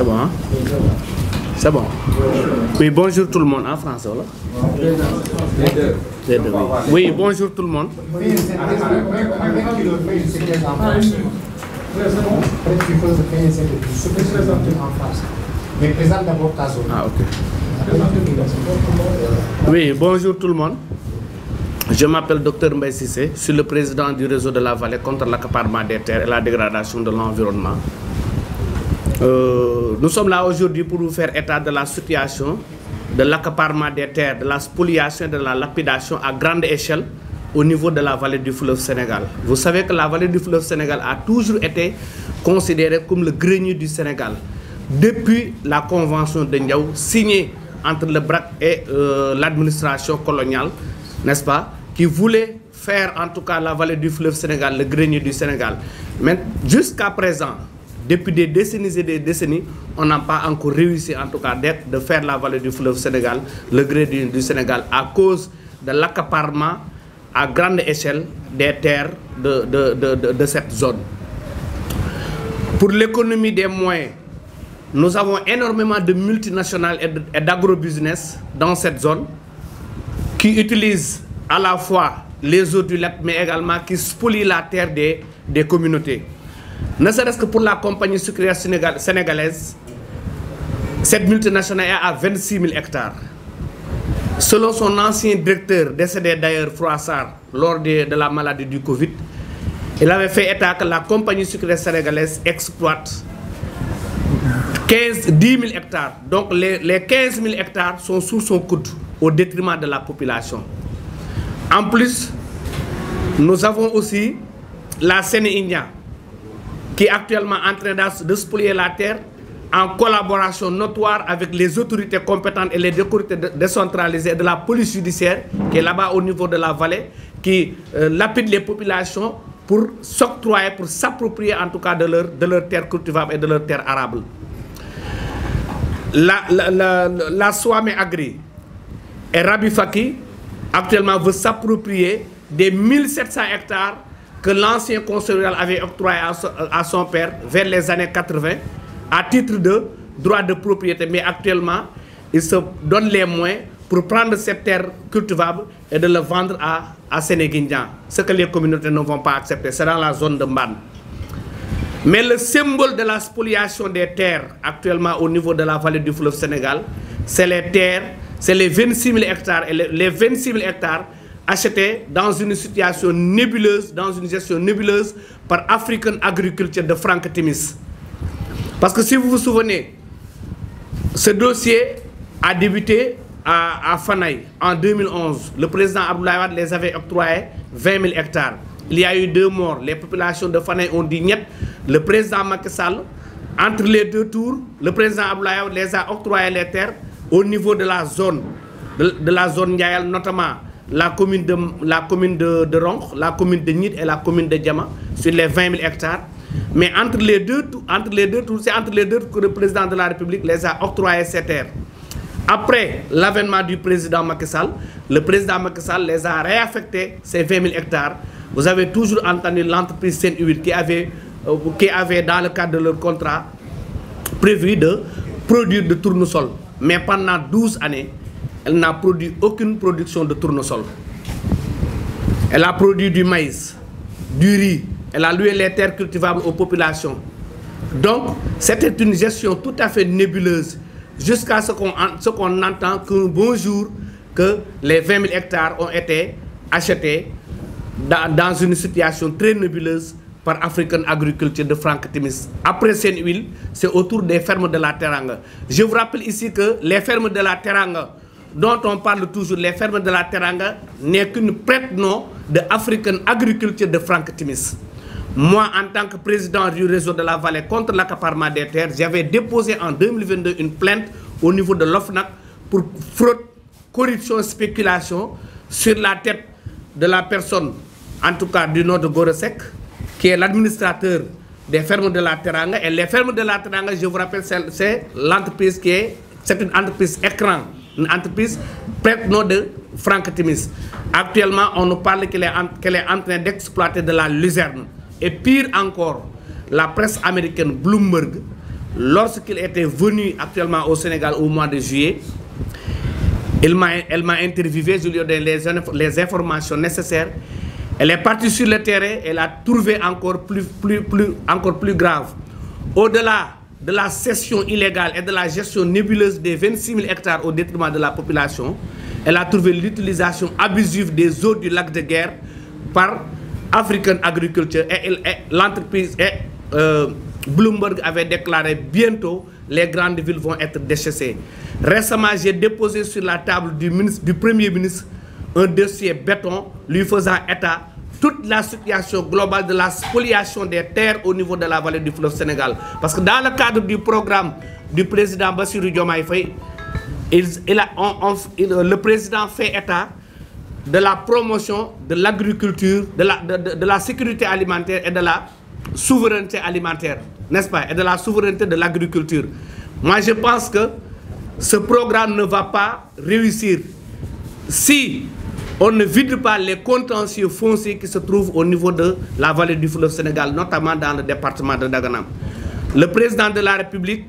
C'est bon, hein? C'est bon. Oui, bonjour tout le monde en français. Oui, bonjour tout le monde. Ah, ok. Oui, bonjour tout le monde. Je m'appelle Dr Mbaye Cissé, je suis le président du réseau de la vallée contre l'accaparement des terres et la dégradation de l'environnement. Nous sommes là aujourd'hui pour vous faire état de la situation de l'accaparement des terres, de la spoliation et de la lapidation à grande échelle au niveau de la vallée du fleuve Sénégal. Vous savez que la vallée du fleuve Sénégal a toujours été considérée comme le grenier du Sénégal depuis la convention de Ndiaou signée entre le BRAC et l'administration coloniale, n'est-ce pas, qui voulait faire en tout cas la vallée du fleuve Sénégal le grenier du Sénégal. Mais jusqu'à présent, depuis des décennies et des décennies, on n'a pas encore réussi en tout cas de faire la vallée du fleuve Sénégal le grenier du Sénégal à cause de l'accaparement à grande échelle des terres de cette zone. Pour l'économie des moyens, nous avons énormément de multinationales et d'agrobusiness dans cette zone qui utilisent à la fois les eaux du lac, mais également qui spolient la terre des communautés. Ne serait-ce que pour la compagnie sucrière sénégalaise, cette multinationale est à 26 000 hectares. Selon son ancien directeur, décédé d'ailleurs Froissart, lors de la maladie du Covid, il avait fait état que la compagnie sucrière sénégalaise exploite 10 000 hectares. Donc les 15 000 hectares sont sous son coude au détriment de la population. En plus, nous avons aussi la Séné-India qui est actuellement en train de spolier la terre en collaboration notoire avec les autorités compétentes et les autorités décentralisées de la police judiciaire qui est là-bas au niveau de la vallée, qui lapide les populations pour s'octroyer, pour s'approprier en tout cas de leur terre cultivable et de leur terre arable. La Swame Agri et Rabi Faki actuellement veut s'approprier des 1700 hectares que l'ancien conseil rural avait octroyé à son père vers les années 80 à titre de droit de propriété. Mais actuellement, il se donne les moyens pour prendre cette terre cultivable et de le vendre à Sénéguindian. Ce que les communautés ne vont pas accepter, c'est dans la zone de Mban. Mais le symbole de la spoliation des terres actuellement au niveau de la vallée du fleuve Sénégal, c'est les terres, c'est les 26 000 hectares. Et les 26 000 hectares achetés dans une situation nébuleuse, dans une gestion nébuleuse par African Agriculture de Franck Timis. Parce que si vous vous souvenez, ce dossier a débuté à Fanaï en 2011. Le président Abdoulaye Wade les avait octroyés 20 000 hectares. Il y a eu 2 morts. Les populations de Fanaï ont dit niet. Le président Macky Sall, entre les 2 tours, le président Abdoulaye Wade les a octroyé les terres au niveau de la zone, de la zone Ndiayal, notamment la commune de Ronk, la commune de Nid et la commune de Diama, sur les 20 000 hectares. Mais entre les deux tours, c'est entre les deux que le président de la République les a octroyés ces terres. Après l'avènement du président Macky Sall, le président Macky Sall les a réaffectés ces 20 000 hectares. Vous avez toujours entendu l'entreprise Saint-Huile qui avait dans le cadre de leur contrat prévu de produire de tournesol. Mais pendant 12 années, elle n'a produit aucune production de tournesol. Elle a produit du maïs, du riz, elle a loué les terres cultivables aux populations. Donc, c'était une gestion tout à fait nébuleuse jusqu'à ce qu'on entend qu'un bon jour que les 20 000 hectares ont été achetés dans une situation très nébuleuse par African Agriculture de Franck Timis. Après Saint-Huile, c'est autour des fermes de la Teranga. Je vous rappelle ici que les fermes de la Teranga, dont on parle toujours, les fermes de la Teranga, n'est qu'une prête-nom de African Agriculture de Franck Timis. Moi, en tant que président du réseau de la vallée contre l'accaparement des terres, j'avais déposé en 2022 une plainte au niveau de l'OFNAC pour fraude, corruption, spéculation sur la tête de la personne, en tout cas du nom de Goresek, qui est l'administrateur des fermes de la Teranga. Et les fermes de la Teranga, je vous rappelle, c'est l'entreprise c'est une entreprise écran, une entreprise prête-nom de Franck Timis. Actuellement, on nous parle qu'elle est en train d'exploiter de la luzerne. Et pire encore, la presse américaine Bloomberg lorsqu'il était venu actuellement au Sénégal au mois de juillet, elle m'a interviewé, je lui ai donné les informations nécessaires. Elle est partie sur le terrain, elle a trouvé encore plus grave. Au-delà de la cession illégale et de la gestion nébuleuse des 26 000 hectares au détriment de la population, elle a trouvé l'utilisation abusive des eaux du lac de Guiers par African Agriculture et l'entreprise Bloomberg avait déclaré bientôt les grandes villes vont être déchaissées. Récemment, j'ai déposé sur la table du Premier ministre un dossier béton lui faisant état toute la situation globale de la spoliation des terres au niveau de la vallée du fleuve Sénégal. Parce que dans le cadre du programme du président Bassirou Diomaye Faye, le président fait état de la promotion de l'agriculture, de la sécurité alimentaire et de la souveraineté alimentaire, n'est-ce pas? Et de la souveraineté de l'agriculture. Moi, je pense que ce programme ne va pas réussir si on ne vide pas les contentieux fonciers qui se trouvent au niveau de la vallée du fleuve Sénégal, notamment dans le département de Dagana. Le président de la République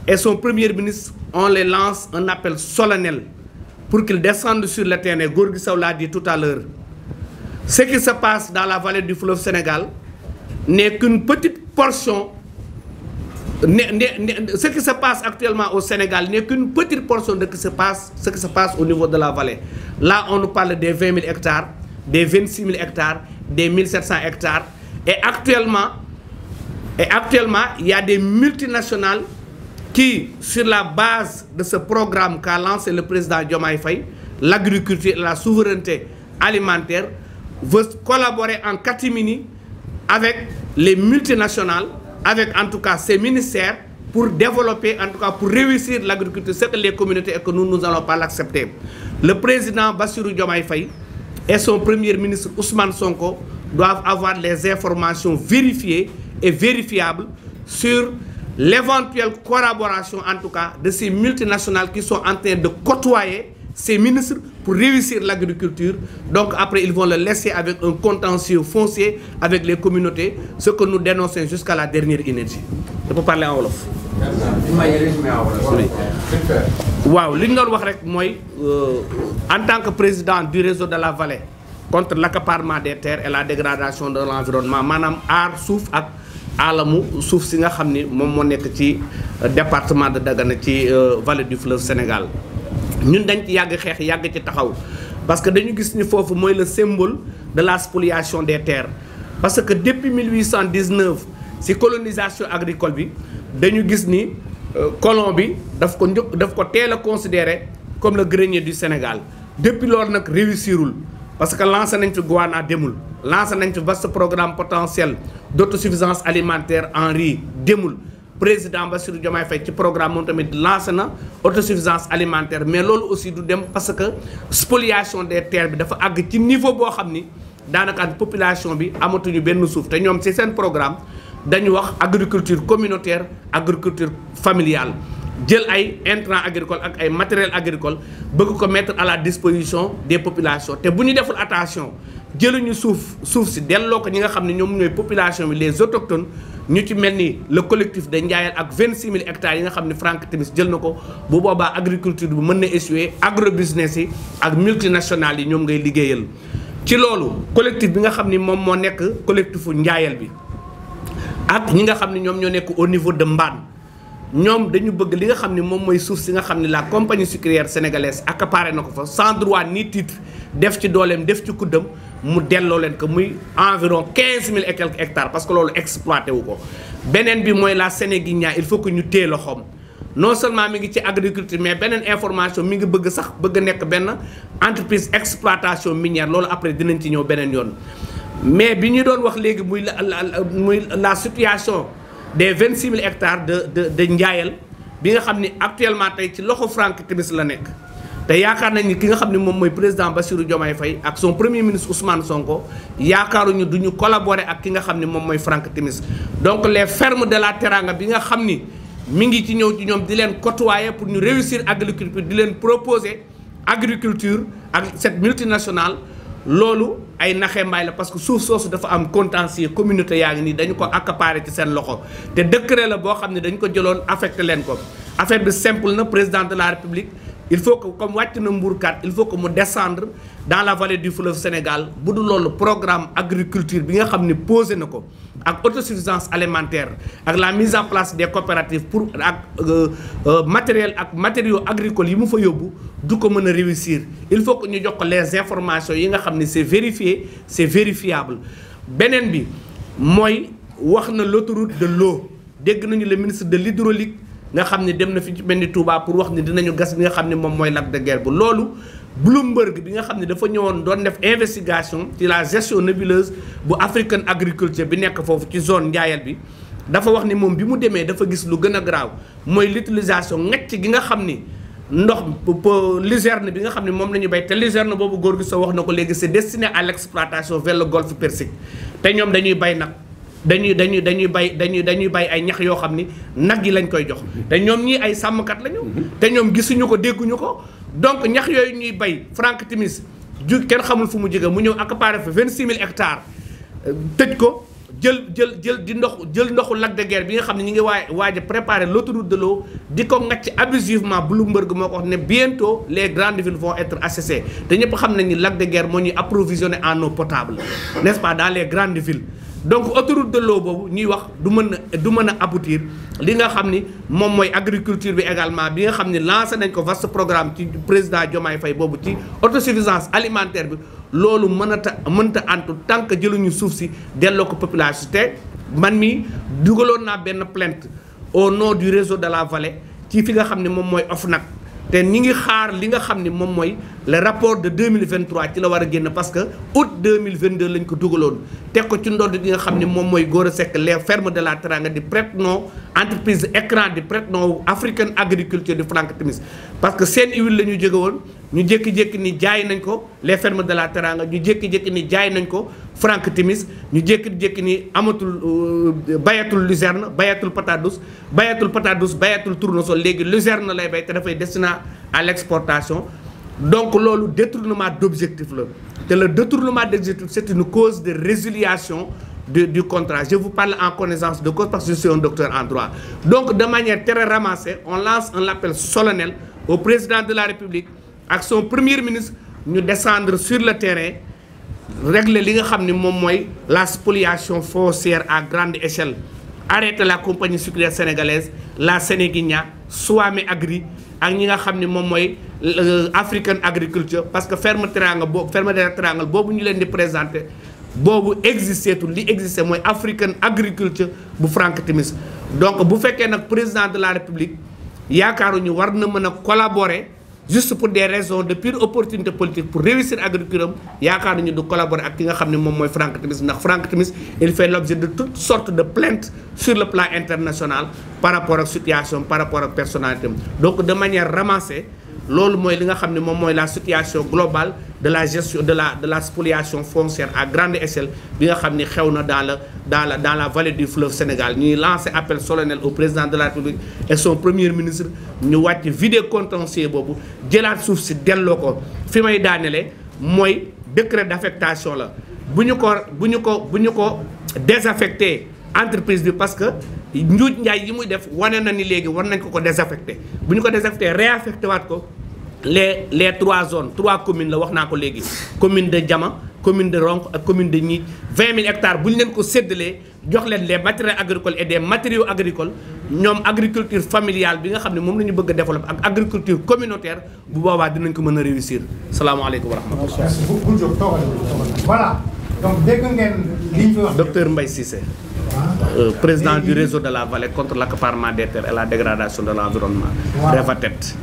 et son premier ministre, on les lance un appel solennel pour qu'ils descendent sur le terrain. Gorgui Sow l'a dit tout à l'heure. Ce qui se passe dans la vallée du fleuve Sénégal n'est qu'une petite portion. Ce qui se passe actuellement au Sénégal n'est qu'une petite portion de ce qui se passe au niveau de la vallée. Là, on nous parle des 20 000 hectares, des 26 000 hectares, des 1700 hectares. Et actuellement, il y a des multinationales qui, sur la base de ce programme qu'a lancé le président Diomaye Faye, l'agriculture et la souveraineté alimentaire, veulent collaborer en catimini avec les multinationales, avec en tout cas ces ministères, pour développer, en tout cas pour réussir l'agriculture, c'est que les communautés et que nous n'allons pas l'accepter. Le président Bassirou Diomaye Faye et son premier ministre Ousmane Sonko doivent avoir les informations vérifiées et vérifiables sur l'éventuelle collaboration, en tout cas, de ces multinationales qui sont en train de côtoyer ces ministres pour réussir l'agriculture. Donc après, ils vont le laisser avec un contentieux foncier avec les communautés, ce que nous dénonçons jusqu'à la dernière énergie. Je peux parler en wolof. Waaw li ñu doon wax rek mooy en tant que président du réseau de la vallée contre l'accaparement des terres et la dégradation de l'environnement, maanaam aar suuf ak alamu suuf si nga xam ni moom moo nekk ci département de Dagana ci vallée du fleuve Sénégal. Ñun dañ ci yàgg xeex yàgg ci taxaw parce que dañu gis ni foofu mooy le symbole de la spoliation des terres. Parce que depuis 1819 ci colonisation agricole bi dañu gis ni colon bi daf ko teel a considéré comme le grenier du Sénégal. Depuis loolu nag réussirul parce que lancé nañ fi Goana demul, lancé nañ fi vaste programme potentiel d'autosuffisance alimentaire en riz demul. Président Bassirou Diomaye Faye ci programme moom tamit lancé na autosuffisance alimentaire, mais loolu aussi du dem parce que spoliation des terres bi dafa àgg ci niveau boo xam ni daanaka population bi amatuñu benn suuf te ñoom ci seen programme dañu wax agriculture communautaire, agriculture familiale, jël ay intrants agricoles ak ay matériel agricole bëgg ko mettre à la disposition des populations. te bu ñu deful attention jëluñu suuf si delloo ko ñi nga xam ne ñoom ñooy population bi, les autochtones, ñu ci mel ni le collectif de Ndiayel ak 26 000 hectares yi nga xam ne Franck Timis jël na ko. Bu boobaa agriculture bi mën na échouer, agrobusiness yi ak multinationales yi ñoom ngay liggéeyal. ci loolu collectif bi nga xam ni moom moo nekk collectifu Ndiayel bi ak ñi nga xam ne ñoom ñoo nekk au niveau de Mbane, ñoom dañu bëgg li nga xam ne moom mooy suuf si nga xam ne la compagnie sucrière sénégalaise accaparé na ko fa sans droit ni titre, def ci dooleem def ci kuddam, mu delloo leen ko muy environ 15 000 et quelques hectares parce que loolu exploité wu ko. beneen bi mooy la Sénéguindia, il faut que ñu téye loxoom non seulement mi ngi ci agriculture mais beneen information mi ngi bëgg sax bëgg nekk benn entreprise exploitation minière, loolu après dinañ ci ñëw beneen yoon. mais bi ñu doon wax léegi muy la situation des 26 000 hectares de Ndiayel bi nga xam ni actuellement tey ci loxo Franck Timis la nekk. te yaakaar nañ ni ki nga xam ne moom mooy président Bassirou Diomaye Faye ak son premier ministre Ousmane Sonko yaakaaruñu duñu collaborer ak ki nga xam ne moom mooy Franck Timis. donc les fermes de la Teranga bi nga xam ni mi ngi ci ñëw ci ñoom di leen côtoyer pour ñu réussir agriculture, di leen proposer agriculture ak cette multinationale, loolu ay naxee mbaay la parce que suuf soosu dafa am contentieux communauté yaa ngi nii dañu ko accaparé ci seen loxo te décret la boo xam ne dañu ko jëloon affecté leen ko affaire bi simple na président de la république il faut que comme wàcc na Mbourkat il faut que mu descendre dans la vallée du fleuve Sénégal bu dul loolu programme agriculture bi nga xam ne posé na ko ak autosuffisance alimentaire ak la mise en place des coopératives pour ak matériel ak matériaux agricoles yi mu fa yóbbu du ko mën a réussir il faut que ñu jox ko les informations yi nga xam ne c'est vérifié c'est vérifiable beneen bi mooy wax na l'autoroute de l'eau dégg nañu le ministre de l'hydraulique nga xam ne dem na fi ci mel ni Touba pour wax ni dinañu gas bi nga xam ne moom mooy lac de Guiers bu loolu Bloomberg bi nga xam ne dafa ñëwoon doon def investigation ci la gestion nébuleuse bu African Agriculture bi nekk foofu ci zone njaayal bi dafa wax ni moom bi mu demee dafa gis lu gën a graaw mooy l'utilisation ngecc gi nga xam ni ndox luzerne bi nga xam ne moom la ñu béy te luzerne boobu góor gi soo wax na ko léegi c'est destiné à l'exploitation vers le golfe Persique te ñoom dañuy bay nag dañuy bay ay ñax yoo xam ni nag yi lañ koy jox te ñoom ñii ay sàmmkat lañu te ñoom gisuñu ko dégguñu ko donc ñax yooyu ñuy bay Franck Timis ju kenn xamul fu mu jóge mu ñëw accaparé fa 26000 hectares tëj ko jël ndoxu lac de Guiers bi nga xam ne ñu ngi waaj a préparer l'autoroute de l'eau di ko ngacc abusivement Bloomberg moo ko wax ne bientôt les grandes villes vont être asséchées te ñëpp xam nañ ni lac de Guiers moo ñuy approvisionner en eau potable n'est-ce pas dans les grandes villes donc autoroute de l'eau boobu ñuy wax du mën a aboutir li nga xam ni moom mooy agriculture bi également bi nga xam ni lancé nañ ko vaste programme ci président Diomaye Faye boobu ci autosuffisance alimentaire bi loolu mënta antu tant que jëluñu suuf si delloo ko population te man mi dugaloon naa benn plainte au nom du réseau de la vallée ci fi nga xam ne moom mooy OFNAC te ñi ngi xaar li nga xam ni moom mooy le rapport de 2023 ci la war a génn parce que août 2022 lañ ko dugaloon teg ko ci ndodd di nga xam ni moom mooy Gora Seck les fermes de la Teranga di prête-nom entreprise écran di prête-nom African Agriculture di Franck Timis parce que seen huile la ñu jóge woon ñu jékki-jékki ni jaay nañ ko les fermes de la Teranga ñu jékki-jékki ni jaay nañ ko Franck Timis ñu jékki-jékki ni amatul bayatul luzerne bayatul patate douce bayatul tournesol léegi luzerne lay bay te dafay destiné à l'exportation donc loolu détournement d'objectif la te le détournement d'objectif c'est une cause de résiliation du contrat. Je vous parle en connaissance de cause parce que je suis un docteur en droit. Donc de manière très ramassée, on lance un appel solennel au président de la République ak son premier ministre ñu descendre sur le terrain régler li nga xam ni moom mooy la spoliation foncière à grande échelle, arrêter la compagnie sucrière sénégalaise, la Sénéguinia, Swami Agri ak ñi nga xam ni moom mooy African Agriculture parce que ferme de Triangle boobu ñu leen di présenter boobu existé tout li existé mooy African Agriculture bu Franck Timis donc bu fekkee nag président de la République yaakaaruñu war na mën a collaborer juste pour des raisons de pure opportunité politique pour réussir agriculture yaakaaruñu du collaborer ak ki nga xam ne moom mooy Franck Timis ndax Franck Timis il fait l'objet de toutes sortes de plaintes sur le plan international par rapport ak situation par rapport ak personnalité donc de manière ramassée loolu mooy li nga xam ne moom mooy la situation globale de la gestion de la spoliation foncière à grande échelle bi nga xam ni xew na dans la vallée du fleuve Sénégal ñuy lancer appel solennel au président de la République et son premier ministre ñu wàcc vider contentieux boobu jëlaat suuf si delloo ko fi may daanele mooy décret d'affectation la bu ñu ko désaffecté entreprise bi parce que njuuj njaay yi muy def wane na ni léegi war nañ ko désaffecté bu ñu ko désaffecté réaffecté waat ko les 3 zones 3 communes la wax naa ko léegi commune de Diama commune de Ronk ak commune de Gnith 20 000 hectares bu ñu leen ko séddalee jox leen les matériels agricoles et des matériaux agricoles ñoom agriculture familiale bi nga xam ne moom la ñu bëgg a développer ak agriculture communautaire bu boobaa dinañ ko mën a réussir salaamaaleykum wa rahmatulah. voilà donc dégg ngeen li ñu fi wax. docteur Mbaye Cissé. Président du réseau de la vallée contre l'accaparement des terres et la dégradation de l'environnement. Revatet.